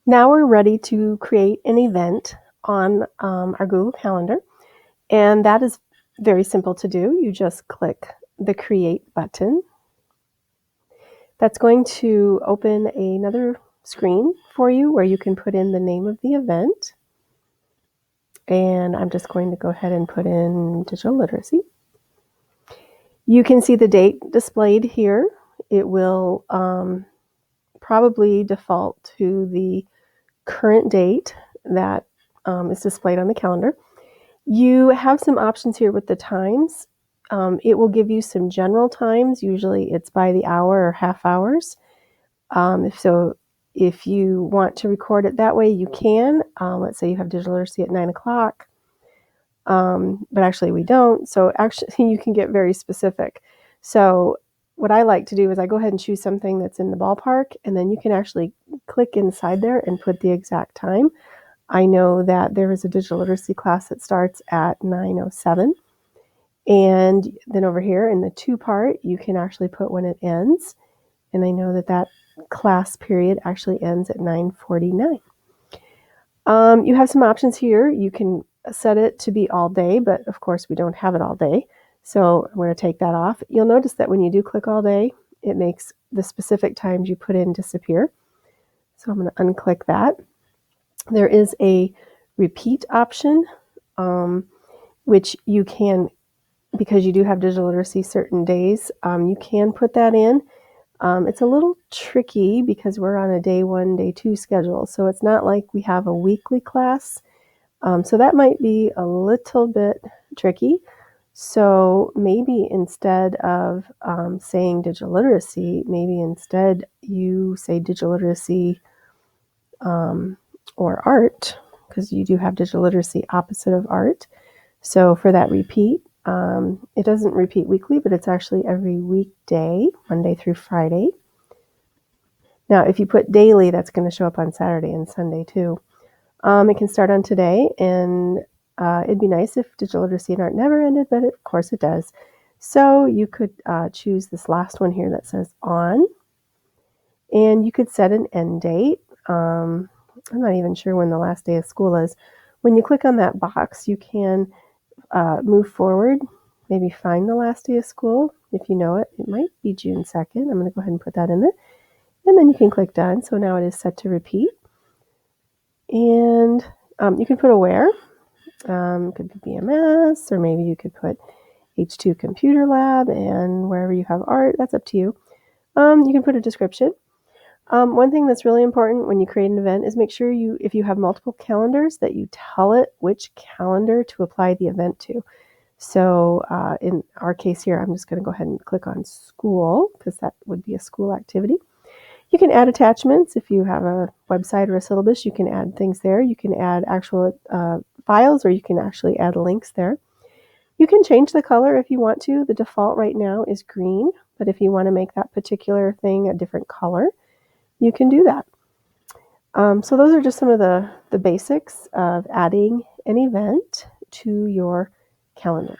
Now we're ready to create an event on our Google Calendar, and that is very simple to do. You just click the Create button. That's going to open another screen for you where you can put in the name of the event. And I'm just going to go ahead and put in digital literacy. You can see the date displayed here. It will probably default to the current date that is displayed on the calendar. You have some options here with the times. It will give you some general times. Usually it's by the hour or half hours. If you want to record it that way, you can. Let's say you have digital literacy at 9 o'clock, but actually we don't. So actually you can get very specific. So what I like to do is I go ahead and choose something that's in the ballpark, and then you can actually click inside there and put the exact time. I know that there is a digital literacy class that starts at 9:07. And then over here in the to part, you can actually put when it ends. And I know that that class period actually ends at 9:49. You have some options here. You can set it to be all day, but of course we don't have it all day. So I'm going to take that off. You'll notice that when you do click all day, it makes the specific times you put in disappear. So I'm going to unclick that. There is a repeat option, which you can, because you do have digital literacy certain days, you can put that in. It's a little tricky because we're on a day 1, day 2 schedule, so it's not like we have a weekly class. So that might be a little bit tricky. So maybe instead of saying digital literacy, maybe instead you say digital literacy or art, because you do have digital literacy opposite of art. So for that repeat, it doesn't repeat weekly, but it's actually every weekday, Monday through Friday. Now, if you put daily, that's going to show up on Saturday and Sunday too. It can start on today, and it'd be nice if digital literacy and art never ended, but of course it does. So you could choose this last one here that says on, and you could set an end date. I'm not even sure when the last day of school is. When you click on that box, you can move forward, maybe find the last day of school. If you know it, it might be June 2nd. I'm going to go ahead and put that in there. And then you can click done. So now it is set to repeat. And you can put a where. It could be BMS, or maybe you could put H2 Computer Lab, and wherever you have art, that's up to you. You can put a description. One thing that's really important when you create an event is make sure if you have multiple calendars, that you tell it which calendar to apply the event to. So in our case here, I'm just going to go ahead and click on school, because that would be a school activity. You can add attachments. If you have a website or a syllabus, you can add things there. You can add actual files, or you can actually add links there. You can change the color if you want to. The default right now is green, but if you want to make that particular thing a different color, you can do that. So those are just some of the basics of adding an event to your calendar.